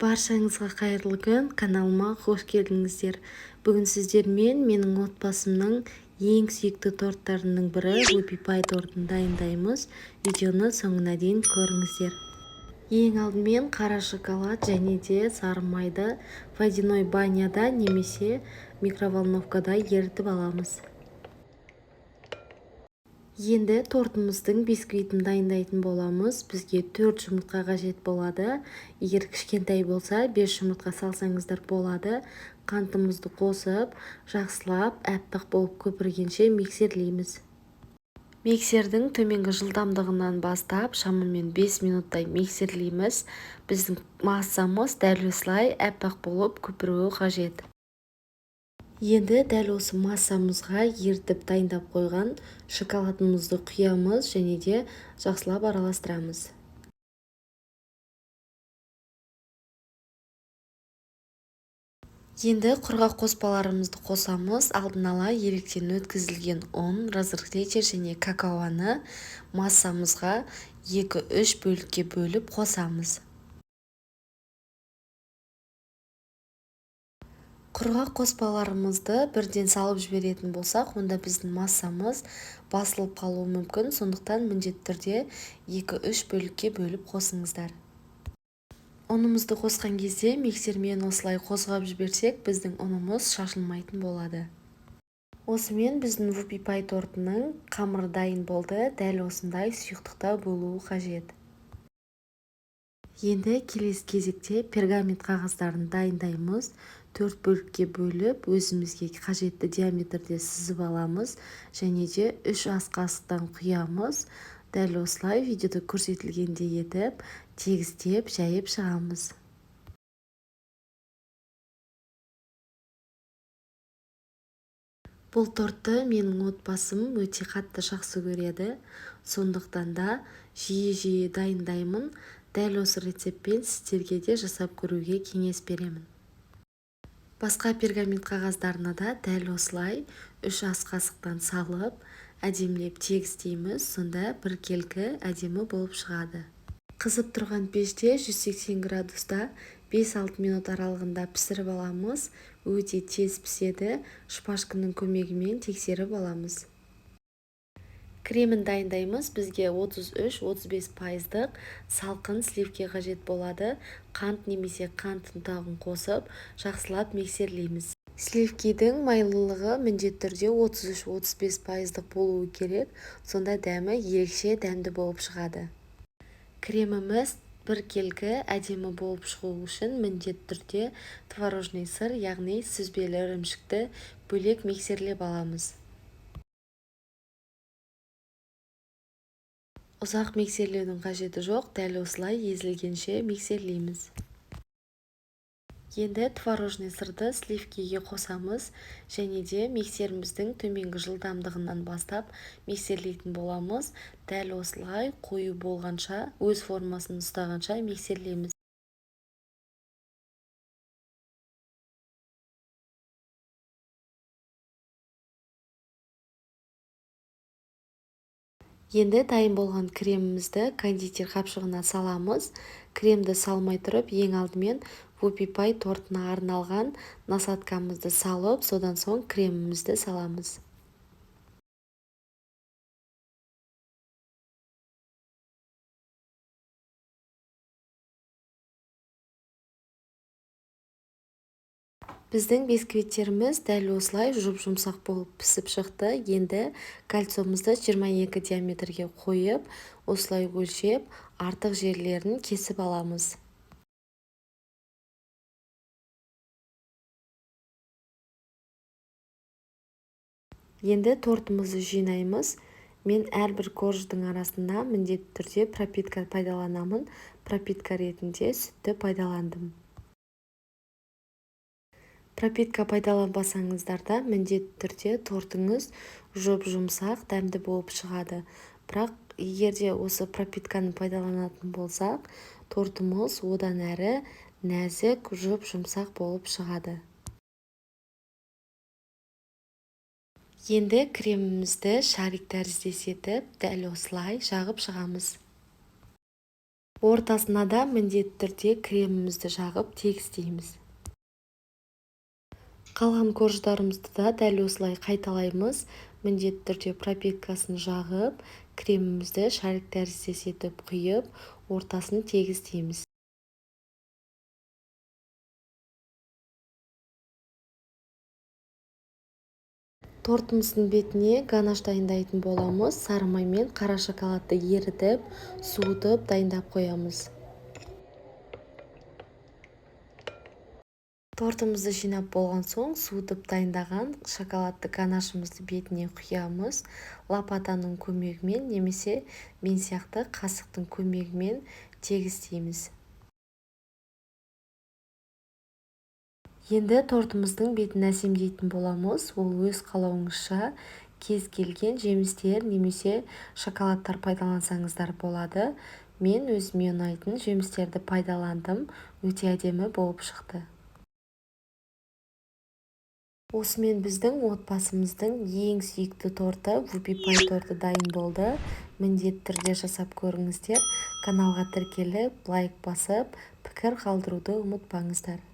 Баршаңызға қайырлы күн, каналыма қош келдіңіздер. Бүгін сіздермен менің отбасымның ең сүйікті торттарының бірі Whoopie Pie тортын дайындаймыз. Видеоны соңына дейін көріңіздер. Ең алдымен қара шоколад және де сары майды водяной баняда немесе микроволновкада ерітіп аламыз. Енді тортымыздың бисквитін дайындайтын боламыз. Бізге 4 жұмыртқа қажет болады. Егер кішкентай болса 5 жұмыртқа салсаңыздар болады. Қантымызды қосып, жақсылап, әппақ болып көпіргенше миксерлейміз. Миксердің төменгі жылдамдығынан бастап, шамамен 5 минуттай миксерлейміз. Біздің массамыз дәл осылай әппақ болып көпіруі қажет. Енді дәл осы массамызға ертіп дайындап қойған шоколадымызды құямыз және де жақсылап араластырамыз. Енді құрғақ қоспаларымызды қосамыз. Алдын ала електен өткізілген ұн, разрыхлитель және какаоны массамызға 2-3 бөлікке бөліп қосамыз. Құрғақ қоспаларымызды бірден салып жіберетін болсақ, онда біздің массамыз басылып қалуы мүмкін, сондықтан міндетті түрде 2-3 бөлікке бөліп қосыңыздар. Ұнымызды қосқан кезде миксермен осылай қозғап жіберсек, біздің ұнымыз шашылмайтын болады. Осымен біздің Whoopie Pie тортының қамыры дайын болды. Дәл осындай сұйықтықта болуы қажет. Енді келесі кезекте пергамент қағаздарын дайындаймыз. 4 бөлікке бөліп, өзімізге қажетті диаметрде сызып аламыз және де 3 ас қасықтан құямыз. Дәл осылай видеода көрсетілгендей етіп, тегістеп, жайып шығамыз. Бұл тортты менің отбасым өте қатты жақсы көреді. Сондықтан да жиі дайындаймын. Дәл осы рецептпен сіздерге де жасап көруге кеңес беремін. Басқа пергамент қағаздарына да дәл осылай 3 ас қасықтан салып, әдемілеп тегістейміз, сонда біркелкі әдемі болып шығады. Қызып тұрған пеште 180 градуста 5-6 минут аралығында пісіріп аламыз. Өте тез піседі. Шпажканың көмегімен тексеріп аламыз. Кремін дайындаймыз. Бізге 33-35% салқын сливке қажет болады. Қант немесе қант ұнтағын қосып, жақсылап миксерлейміз. Сливкенің майлылығы міндетті түрде 33-35% болуы керек. Сонда дәмі ерекше дәмді болып шығады. Креміміз біркелкі әдемі болып шығу үшін міндетті түрде творожный сыр, яғни сүзбелі ірімшікті бөлек миксерлеп аламыз. Ұзақ миксерлеудің қажеті жоқ, дәл осылай езілгенше миксерлейміз. Енді творожный сырды сливкеге қосамыз және де миксеріміздің төменгі жылдамдығынан бастап миксерлейтін боламыз. Дәл осылай қою болғанша, өз формасын ұстағанша миксерлейміз. Енді дайын болған кремімізді кондитер қапшығына саламыз. Кремді салмай тұрып, ең алдымен Whoopie Pie тортына арналған насадкамызды салып, содан соң кремімізді саламыз. Біздің бисквиттеріміз дәл осылай жұмсақ болып пісіп шықты. Енді кольцомызды 22 диаметрге қойып, осылай өлшеп, артық жерлерін кесіп аламыз. Енді тортымызды жинаймыз. Мен әрбір корждың арасында міндетті түрде пропитка пайдаланамын. Пропитка ретінде сүтті пайдаландым. Пропитка пайдаланбасаңыздар да міндетті түрде тортыңыз жұмсақ, дәмді болып шығады. Бірақ егерде осы пропитканы пайдаланатын болсақ, тортымыз одан әрі нәзік, жұмсақ болып шығады. Енді кремімізді шарик тәріздес етіп, дәл осылай жағып шығамыз. Ортасына да міндетті түрде кремімізді жағып тегістейміз. Қалған корждарымызды да дәл осылай қайталаймыз. Міндетті түрде пропиткасын жағып, кремімізді шарик тәріздес етіп құйып, ортасын тегістейміз. Тортымыздың бетіне ганаш дайындайтын боламыз. Сары май мен қара шоколадты ерітіп, суытып дайындап қоямыз. Тортымызды жинап болған соң суытып дайындаған шоколадты ганашымызды бетіне құямыз. Лопатаның көмегімен немесе мен сияқты қасықтың көмегімен тегістейміз. Енді тортымыздың бетін әсемдейтін боламыз. Ол өз қалауыңызша кез келген жемістер немесе шоколадтар пайдалансаңыздар болады. Мен өзіме ұнайтын жемістерді пайдаландым. Өте әдемі болып шықты. Осымен біздің отбасымыздың ең сүйікті торты вупи пай торты дайын болды. Міндетті түрде жасап көріңіздер. Каналға тіркеліп, лайк басып, пікір қалдыруды ұмытпаңыздар.